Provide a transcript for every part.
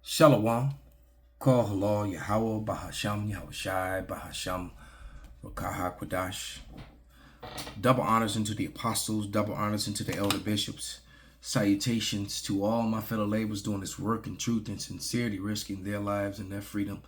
Shalom. Call halal Yahweh Bahasham Yahushai Bahasham Rakaha Kwadash. Double honors unto the apostles, double honors unto the elder bishops. Salutations to all my fellow laborers doing this work in truth and sincerity, risking their lives and their freedom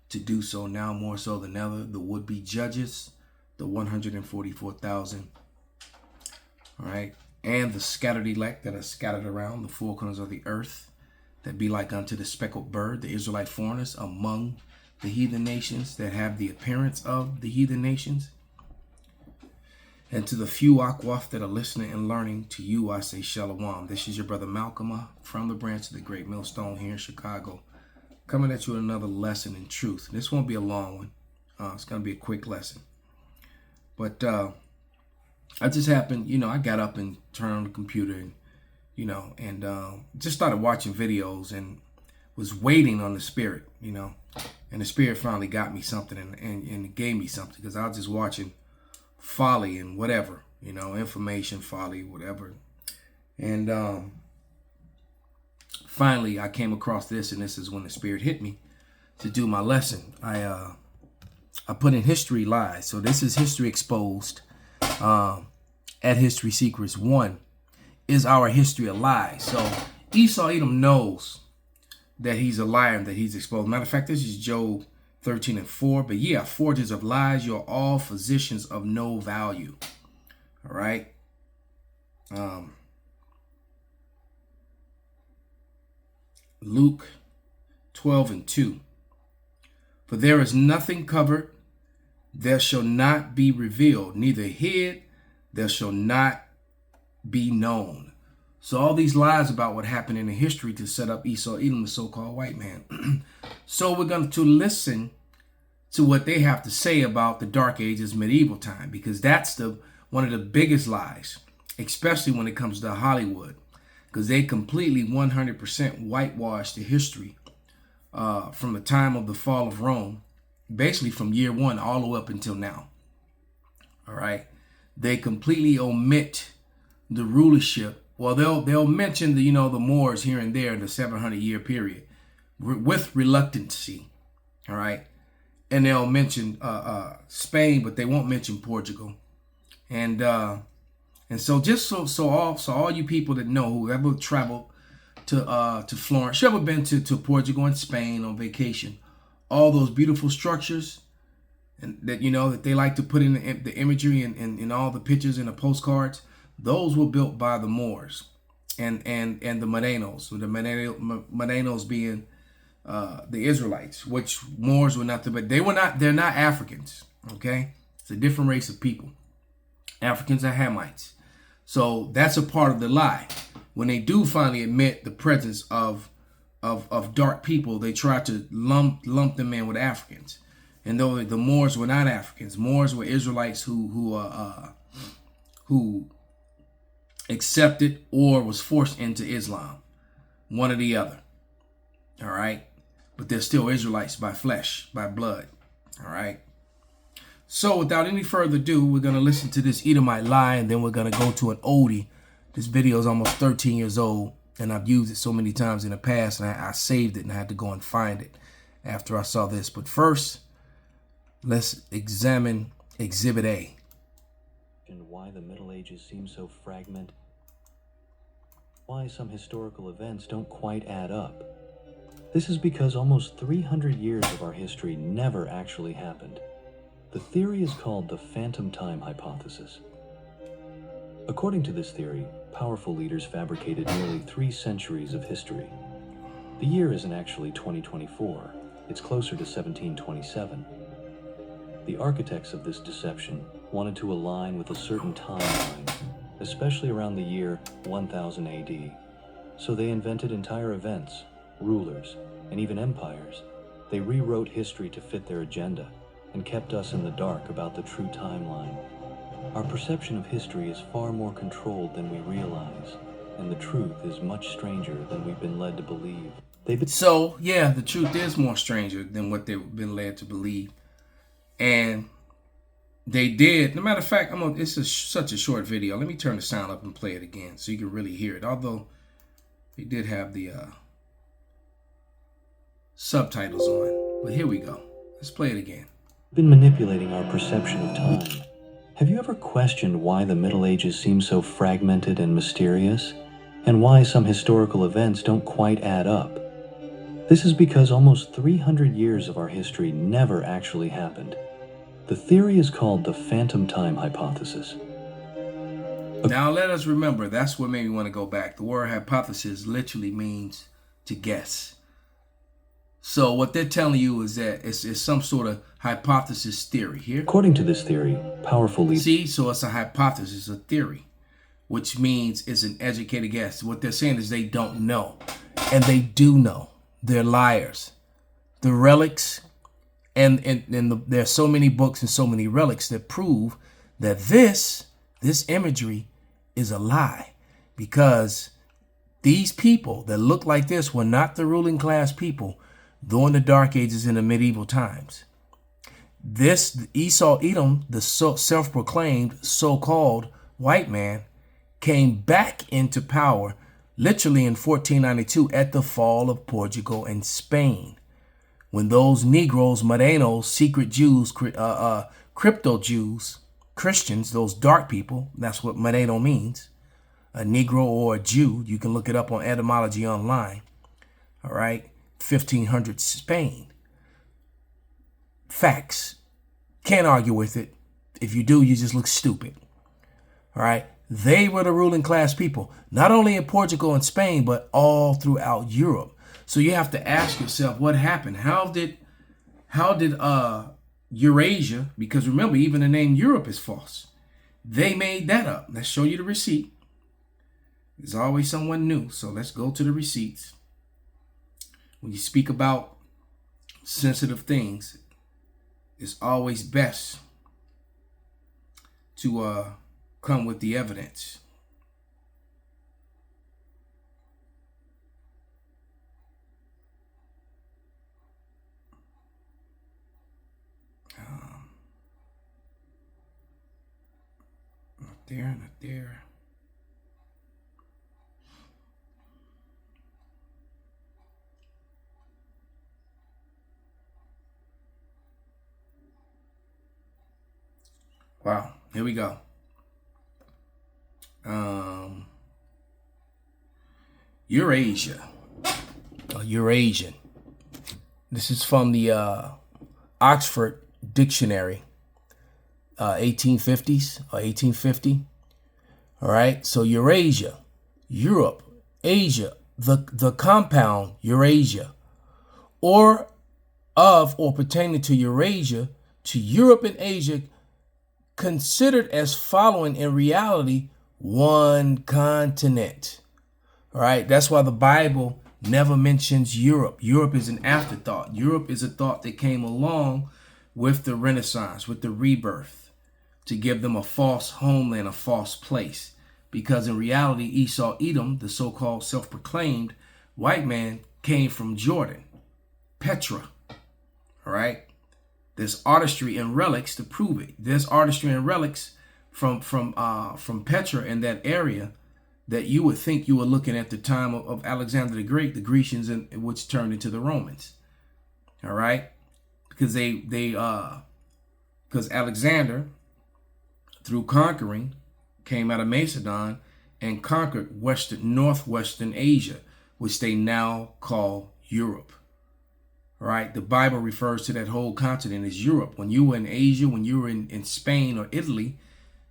to do so now more so than ever. The would-be judges, the 144,000, all right, and the scattered elect that are scattered around the four corners of the earth, that be like unto the speckled bird, the Israelite foreigners among the heathen nations that have the appearance of the heathen nations. And to the few Akwaf that are listening and learning, to you I say Shalom. This is your brother Malcolm from the branch of the Great Millstone here in Chicago, coming at you with another lesson in truth. This won't be a long one. It's going to be a quick lesson. But I just happened, I got up and turned on the computer and, just started watching videos and was waiting on the Spirit, and the Spirit finally got me something and gave me something, because I was just watching folly and whatever, information, folly, whatever. And finally I came across this, and this is when the Spirit hit me to do my lesson. I put in History Lies. So this is History Exposed at History Secrets 1. Is our history a lie? So Esau Edom knows that he's a liar and that he's exposed. Matter of fact, this is Job 13:4. But ye are forgers of lies, you're all physicians of no value. All right. Luke 12:2. For there is nothing covered, there shall not be revealed, neither hid, there shall not be known. So all these lies about what happened in the history to set up Esau Edom, the so-called white man. So we're going to listen to what they have to say about the Dark Ages, medieval time, because that's one of the biggest lies, especially when it comes to Hollywood, because they completely 100% whitewashed the history from the time of the fall of Rome, basically from year one all the way up until now. All right. They completely omit the rulership. Well, they'll mention the Moors here and there in the 700-year period with reluctancy. All right. And they'll mention Spain, but they won't mention Portugal. And so just so all you people that know, who ever traveled to Florence, you ever been to Portugal and Spain on vacation, all those beautiful structures and that that they like to put in the imagery and all the pictures and the postcards, those were built by the Moors and the Morenos, the Morenos being the Israelites, which Moors were not, but they're not Africans. Okay, it's a different race of people. Africans are Hamites. So that's a part of the lie. When they do finally admit the presence of dark people, they try to lump them in with Africans. And though the Moors were not Africans, Moors were Israelites who accepted or was forced into Islam, one or the other. All right, but they're still Israelites by flesh, by blood. All right. So without any further ado, we're gonna listen to this Edomite lie, and then we're gonna go to an oldie. This video is almost 13 years old, and I've used it so many times in the past, and I saved it, and I had to go and find it after I saw this. But first, let's examine Exhibit A. And why the Middle Ages seem so fragmented. Why some historical events don't quite add up. This is because almost 300 years of our history never actually happened. The theory is called the phantom time hypothesis. According to this theory, powerful leaders fabricated nearly 3 centuries of history. The year isn't actually 2024, it's closer to 1727. The architects of this deception wanted to align with a certain timeline, especially around the year 1000 AD. So they invented entire events, rulers, and even empires. They rewrote history to fit their agenda and kept us in the dark about the true timeline. Our perception of history is far more controlled than we realize, and the truth is much stranger than we've been led to believe. So, yeah, the truth is more stranger than what they've been led to believe. And they did. No matter of fact, this is such a short video. Let me turn the sound up and play it again so you can really hear it. Although they did have the subtitles on. But here we go. Let's play it again. Been manipulating our perception of time. Have you ever questioned why the Middle Ages seem so fragmented and mysterious? And why some historical events don't quite add up? This is because almost 300 years of our history never actually happened. The theory is called the phantom time hypothesis. Now let us remember, that's what made me want to go back. The word hypothesis literally means to guess. So what they're telling you is that it's some sort of hypothesis theory here. According to this theory, powerful leaders... See, so it's a hypothesis, a theory, which means it's an educated guess. What they're saying is they don't know, and they do know. They're liars. The relics, and there are so many books and so many relics that prove that this imagery is a lie, because these people that look like this were not the ruling class people during the Dark Ages in the medieval times. This Esau Edom, the self-proclaimed so-called white man, came back into power literally in 1492 at the fall of Portugal and Spain, when those Negroes, Morenos, secret Jews, crypto Jews, Christians, those dark people, that's what Moreno means, a Negro or a Jew. You can look it up on etymology online. All right, 1500 Spain. Facts. Can't argue with it. If you do, you just look stupid. All right. They were the ruling class people, not only in Portugal and Spain, but all throughout Europe. So you have to ask yourself, what happened? How did Eurasia, because remember, even the name Europe is false. They made that up. Let's show you the receipt. There's always someone new. So let's go to the receipts. When you speak about sensitive things, it's always best to come with the evidence. Not there. Wow, here we go. Eurasia, Eurasian. This is from the Oxford Dictionary, 1850s or 1850. All right, so Eurasia, Europe, Asia, the compound Eurasia, or pertaining to Eurasia, to Europe and Asia, considered as following in reality one continent. All right, that's why the Bible never mentions Europe. Europe is an afterthought. Europe is a thought that came along with the Renaissance, with the rebirth, to give them a false homeland, a false place. Because in reality, Esau Edom, the so-called self-proclaimed white man, came from Jordan, Petra. All right. There's artistry and relics to prove it. There's artistry and relics from Petra in that area that you would think you were looking at the time of Alexander the Great, the Grecians, which turned into the Romans. All right, because because Alexander, through conquering, came out of Macedon and conquered northwestern Asia, which they now call Europe. Right? The Bible refers to that whole continent as Europe. When you were in Asia, when you were in Spain or Italy,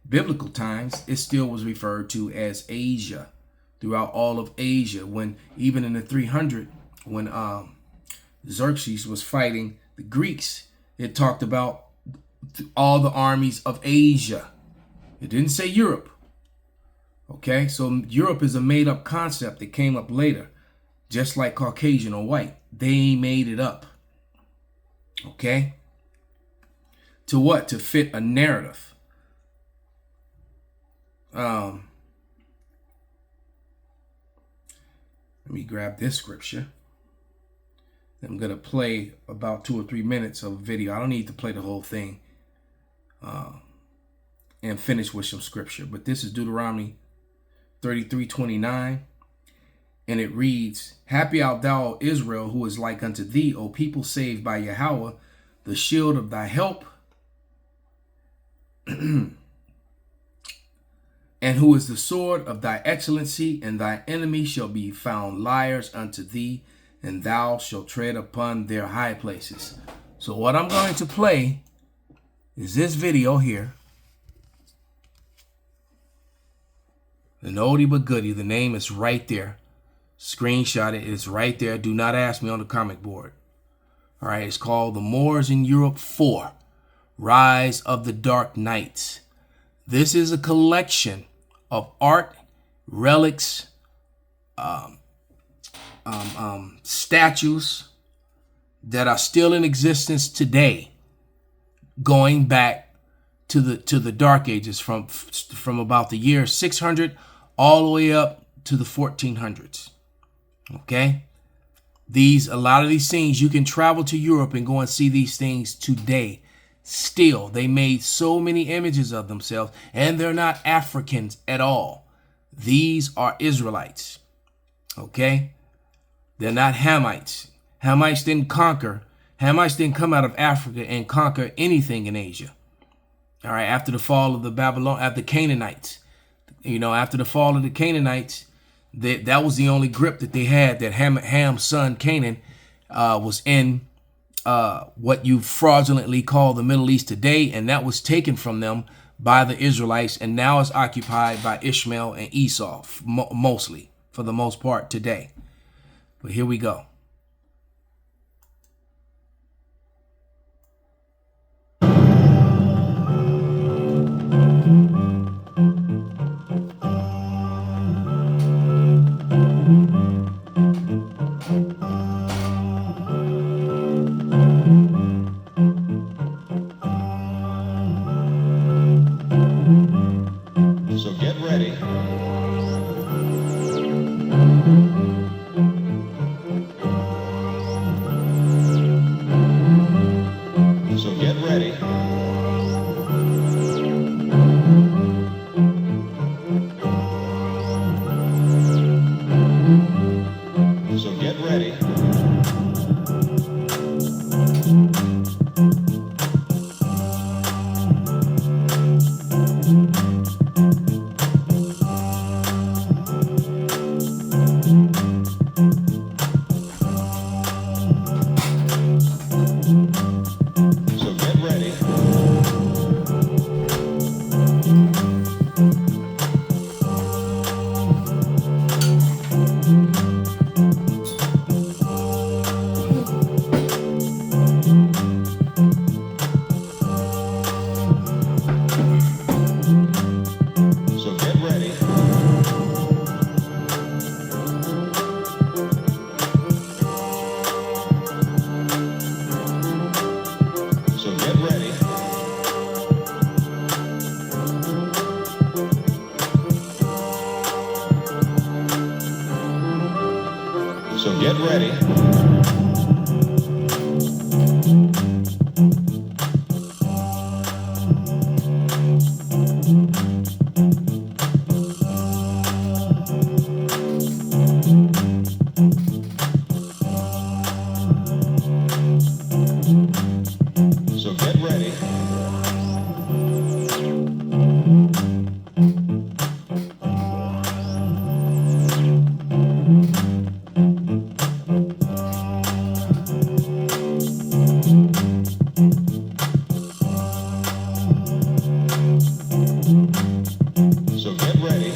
biblical times, it still was referred to as Asia, throughout all of Asia. When even in the 300, when Xerxes was fighting the Greeks, it talked about all the armies of Asia. It didn't say Europe. Okay, so Europe is a made-up concept that came up later, just like Caucasian or white. They made it up. Okay? To what? To fit a narrative. Let me grab this scripture. I'm going to play about 2 or 3 minutes of video. I don't need to play the whole thing and finish with some scripture. But this is Deuteronomy 33:29. And it reads, Happy art thou, O Israel, who is like unto thee, O people saved by Yahweh, the shield of thy help, and who is the sword of thy excellency, and thy enemy shall be found liars unto thee, and thou shalt tread upon their high places. So what I'm going to play is this video here. An oldie but goodie. The name is right there. Screenshot it. It's right there. Do not ask me on the comic board. All right. It's called The Moors in Europe 4. Rise of the Dark Knights. This is a collection of art, relics, statues that are still in existence today, going back to the Dark Ages, from about the year 600 all the way up to the 1400s. Okay, a lot of these things, you can travel to Europe and go and see these things today. Still, they made so many images of themselves, and they're not Africans at all. These are Israelites. Okay, they're not Hamites. Hamites didn't come out of Africa and conquer anything in Asia. All right, after the fall of the Canaanites, after the fall of the Canaanites, that was the only grip that they had, that Ham's son Canaan was in what you fraudulently call the Middle East today, and that was taken from them by the Israelites, and now is occupied by Ishmael and Esau, mostly, for the most part today. But here we go. So get ready. So get ready. So get ready. So get ready. So get ready. So get ready. So get ready. So get ready. So get ready.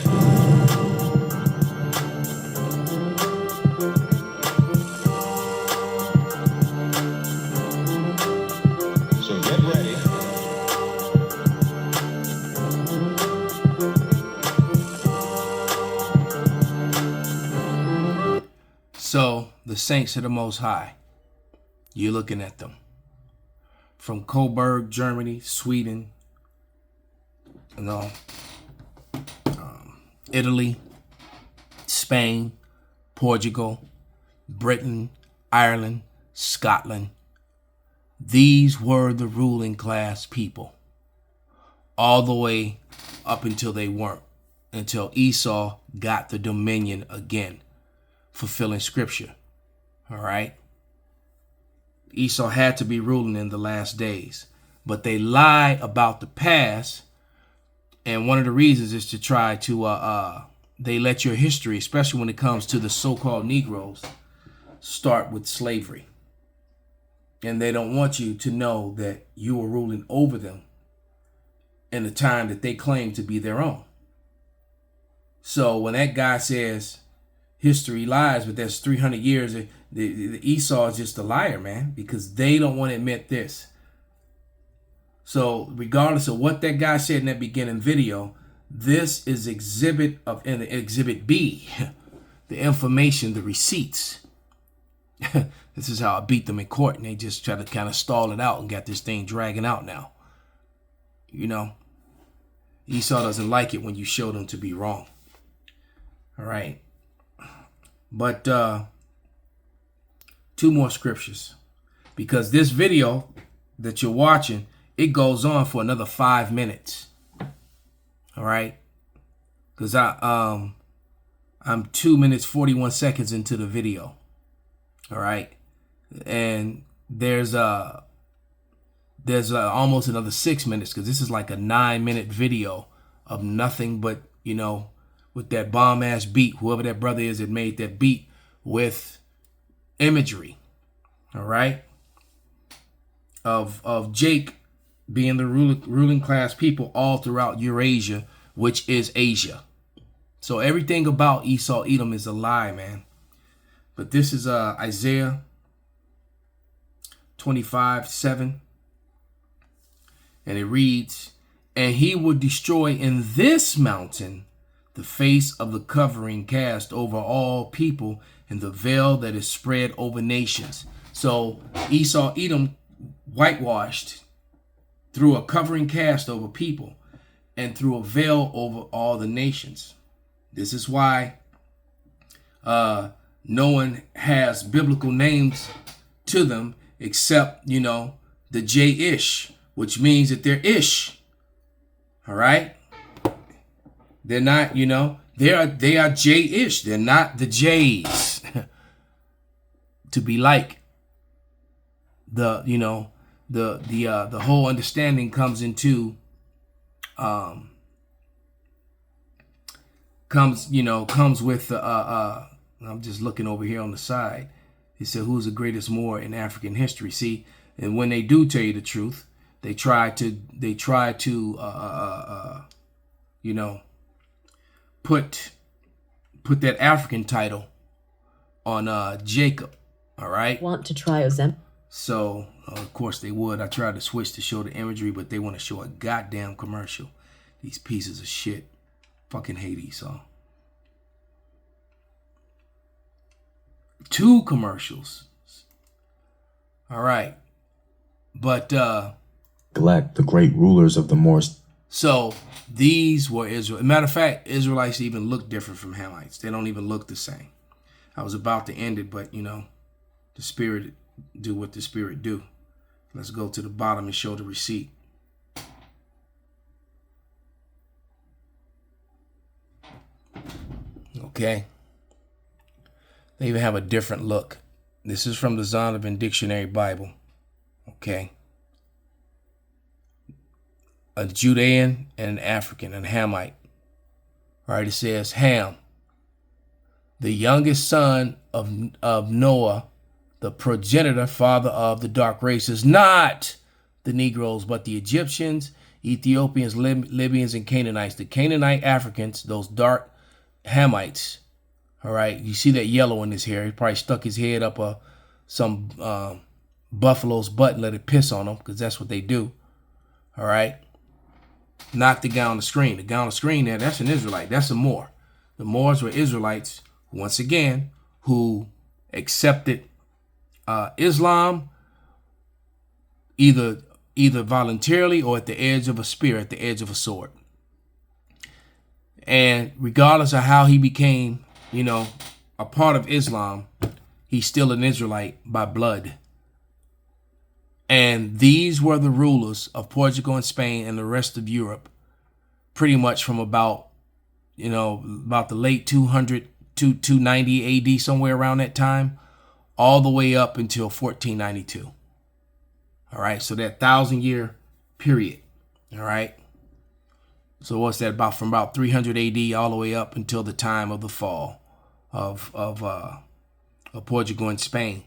So get ready. So the saints of the Most High, you're looking at them from Coburg, Germany, Sweden, Italy, Spain, Portugal, Britain, Ireland, Scotland. These were the ruling class people, all the way up until they weren't, until Esau got the dominion again. fulfilling scripture. All right. Esau had to be ruling in the last days, but they lie about the past. And one of the reasons is to try to, they let your history, especially when it comes to the so-called Negroes, start with slavery. And they don't want you to know that you were ruling over them in the time that they claim to be their own. So when that guy says history lies, but that's 300 years, the Esau is just a liar, man, because they don't want to admit this. So regardless of what that guy said in that beginning video, this is exhibit B, the information, the receipts. This is how I beat them in court, and they just try to kind of stall it out and got this thing dragging out now. You know, Esau doesn't like it when you show them to be wrong. All right. But 2 more scriptures, because this video that you're watching, it goes on for another 5 minutes. All right. Because I'm 2 minutes, 41 seconds into the video. All right. And there's almost another 6 minutes, because this is like a 9-minute video of nothing but, you know, with that bomb ass beat, whoever that brother is that made that beat, with imagery. All right. Of Jake being the ruling class people all throughout Eurasia, which is Asia. So everything about Esau Edom is a lie, man. But this is Isaiah 25:7. And it reads, "And he will destroy in this mountain the face of the covering cast over all people, and the veil that is spread over nations." So Esau Edom whitewashed through a covering cast over people and through a veil over all the nations. This is why no one has biblical names to them except, you know, the J-ish, which means that they're ish. All right. They're not, you know, they are J-ish. They're not the J's. To be like the, you know, the whole understanding comes into comes with I'm just looking over here on the side. He said, who's the greatest Moor in African history? See, and when they do tell you the truth, they try to you know, put that African title on Jacob. All right. Want to try Ozempic? So of course they would. I tried to switch to show the imagery, but they want to show a goddamn commercial. These pieces of shit. Fucking hate Esau. 2 commercials. All right. But Neglect the great rulers of the Moors. So these were Israel. Matter of fact, Israelites even look different from Hamites. They don't even look the same. I was about to end it, but you know, the Spirit do what the Spirit do. Let's go to the bottom and show the receipt. Okay. They even have a different look. This is from the Zondervan Dictionary Bible. Okay. A Judean and an African, and Hamite. All right, it says Ham, the youngest son of Noah, the progenitor, father of the dark races, not the Negroes, but the Egyptians, Ethiopians, Libyans, and Canaanites. The Canaanite Africans, those dark Hamites. All right, you see that yellow in his hair. He probably stuck his head up some buffalo's butt and let it piss on him, because that's what they do. All right. Not the guy on the screen. The guy on the screen there, that's an Israelite. That's a Moor. The Moors were Israelites, once again, who accepted Islam either voluntarily or at the edge of a spear, at the edge of a sword. And regardless of how he became, you know, a part of Islam, he's still an Israelite by blood. And these were the rulers of Portugal and Spain and the rest of Europe, pretty much from about the late 200 290 AD, somewhere around that time, all the way up until 1492. All right, so that 1,000-year period. All right. So what's that about? From about 300 AD all the way up until the time of the fall of Portugal and Spain,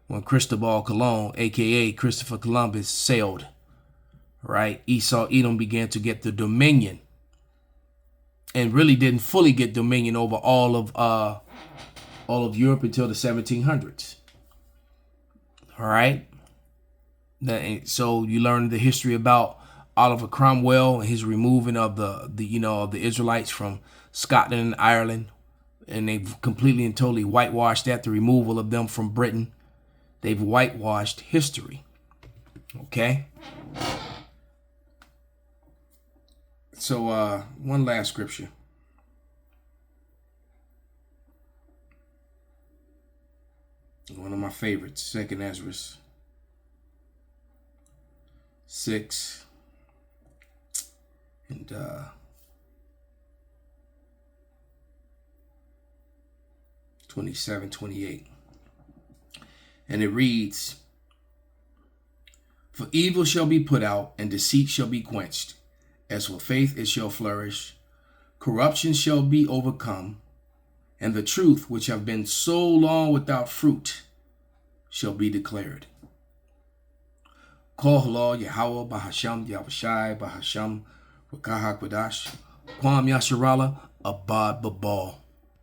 when Cristobal Colon, aka Christopher Columbus, sailed. Right, Esau Edom began to get the dominion, and really didn't fully get dominion over all of Europe until the 1700s. All right. So you learn the history about Oliver Cromwell and his removing of the Israelites from Scotland and Ireland, and they've completely and totally whitewashed that, the removal of them from Britain. They've whitewashed history. Okay. So one last scripture. One of my favorites, 2nd Ezra 6 and 27, 28. And it reads, "For evil shall be put out, and deceit shall be quenched. As for faith, it shall flourish. Corruption shall be overcome, and the truth, which have been so long without fruit, shall be declared." Kol Halal Yahweh Bahasham Yahushai Bahasham Rakah Kwadash Kwam Yasharala Abad Babal.